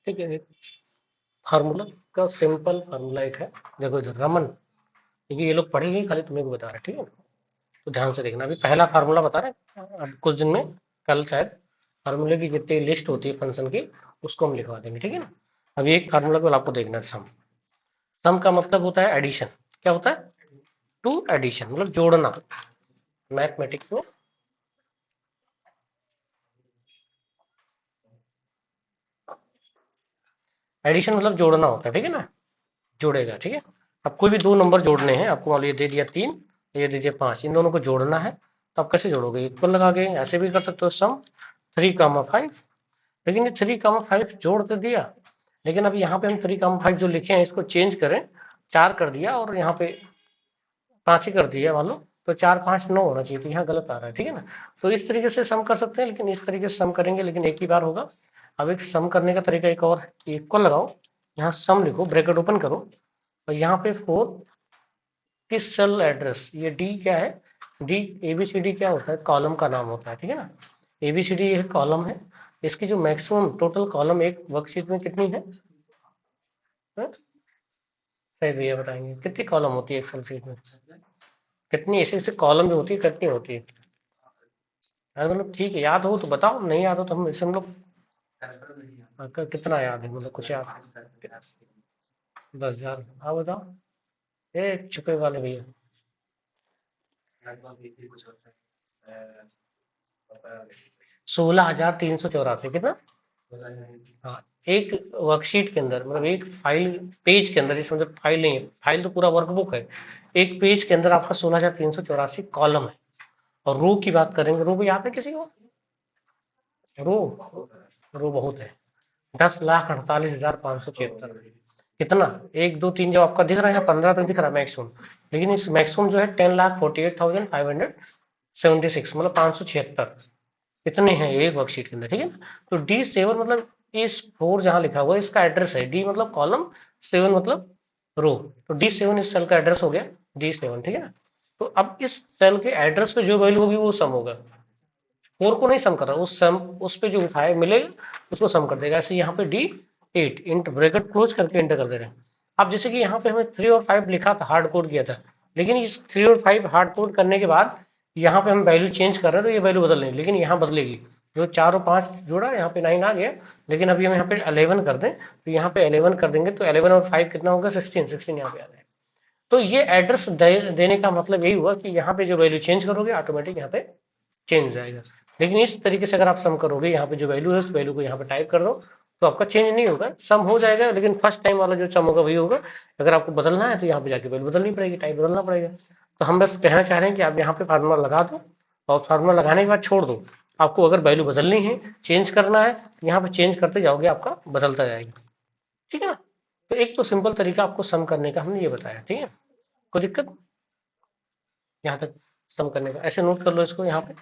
ठीक है। फार्मूला का सिंपल फार्मूला एक है, देखो इधर रमन, क्योंकि ये लोग पढ़ेंगे खाली तुम्हें को बता रहे हैं, ठीक है। तो ध्यान से देखना, अभी पहला फार्मूला बता रहे हैं, अब कुछ दिन में कल शायद फार्मूले की जितनी लिस्ट होती है फंक्शन की उसको हम लिखवा देंगे, ठीक है ना। अभी एक फार्मूला को आपको देखना है, सम। सम का मतलब होता है एडिशन। क्या होता है? टू एडिशन मतलब जोड़ना, मैथमेटिक्स में। एडिशन मतलब जोड़ना होता है, ठीक है ना, जोड़ेगा, ठीक है। अब कोई भी दो नंबर जोड़ने हैं आपको, मान लो ये दे दिया 3, ये दे दिया 5, इन दोनों को जोड़ना है, तो आप कैसे जोड़ोगे? इक्वल लगा के ऐसे भी कर सकते हो, सम 3, 5। लेकिन ये 3, 5 जोड़ तो दिया, लेकिन अब यहाँ पे हम 3, 5 जो लिखे हैं इसको चेंज करें, 4 कर दिया और यहाँ पे 5 ही कर दिया मान लो, तो 4, 5, 9 होना चाहिए, तो यहाँ गलत आ रहा है, ठीक है ना। तो इस तरीके से सम कर सकते हैं, लेकिन इस तरीके से सम करेंगे लेकिन एक ही बार होगा। अब एक सम करने का तरीका एक और, इक्वल लगाओ, यहाँ सम लिखो, ब्रैकेट ओपन करो, और यहाँ पे 4 किस सेल एड्रेस, ये डी क्या है, डी एबीसीडी क्या होता है, कॉलम का नाम होता है, ठीक है ना। एबीसीडी ये कॉलम है, इसकी जो मैक्सिमम टोटल कॉलम एक वर्कशीट में कितनी है? हाँ? सही भैया बताएंगे कितनी कॉलम होती है एक्सेल शीट में, कितनी ऐसे ऐसे कॉलम जो होती है कितनी होती है? अरे मतलब ठीक है, याद हो तो बताओ, नहीं याद हो तो हम इसे हम लोग कितना याद है, मतलब कुछ याद? 10,000, हाँ बताओ। ए छुपे वाले भैया। 16,384 कितना? हाँ, एक वर्कशीट के अंदर मतलब एक फाइल पेज के अंदर, जिसमें मतलब फाइल नहीं है, फाइल तो पूरा वर्कबुक है, एक पेज के अंदर आपका 16,384 कॉलम है। और रो की बात करेंगे, रो भी याद है किसी को? रो, रो बहुत है, 10,48,576। कितना? 1, 2, 3 जो आपका दिख रहा है यहाँ 15 पे दिख रहा है मैक्सिमम, लेकिन इस मैक्सिमम जो है 10,48,576 मतलब 576 इतने हैं एक वर्कशीट के अंदर, ठीक है ना। तो D7 मतलब इस 4 जहां लिखा हुआ है इसका एड्रेस है, डी मतलब कॉलम, 7 मतलब रो, तो D7 इस सेल का एड्रेस हो गया, D7, ठीक है ना। तो अब इस सेल के एड्रेस पे जो वैल्यू होगी वो सम होगा, 4 को नहीं सम कर रहा, उस सम उस पे जो उठाए मिलेगा उसको सम कर देगा। ऐसे यहाँ पे D8 इंट ब्रैकेट क्लोज करके इंटर कर दे रहे हैं। अब जैसे कि यहाँ पे हमें 3 और 5 लिखा था, हार्ड कोड किया था, लेकिन इस 3 और 5 हार्ड कोड करने के बाद यहाँ पे हम वैल्यू चेंज कर रहे हैं, तो ये वैल्यू बदल नहीं, लेकिन यहाँ बदलेगी। जो 4 और 5 जोड़ा यहाँ पे 9 आ गया, लेकिन अभी हम यहाँ पे 11 कर दें, तो यहाँ पे 11 कर देंगे तो 11 और 5 कितना होगा? 16 यहाँ पे आ जाएगा। तो ये एड्रेस देने का मतलब यही हुआ कि यहाँ पे जो वैल्यू चेंज करोगे ऑटोमेटिक यहाँ पे चेंज हो जाएगा। लेकिन इस तरीके से अगर आप सम करोगे, यहाँ पे जो वैल्यू है उस वैल्यू को यहाँ पे टाइप कर दो, तो आपका चेंज नहीं होगा, सम हो जाएगा, लेकिन फर्स्ट टाइम वाला जो सम होगा वही होगा। अगर आपको बदलना है तो यहाँ पे जाके वैल्यू बदलनी पड़ेगी, टाइप बदलना पड़ेगा। तो हम बस कहना चाह रहे हैं कि आप यहाँ पे फार्मूला लगा दो, और फार्मूला लगाने के बाद छोड़ दो। आपको अगर वैल्यू बदलनी है, चेंज करना है, तो यहाँ पे चेंज करते जाओगे, आपका बदलता जाएगा, ठीक है ना। तो एक तो सिंपल तरीका आपको सम करने का हमने ये बताया, ठीक है। कोई दिक्कत यहाँ तक? सम करने का ऐसे नोट कर लो इसको यहाँ पे।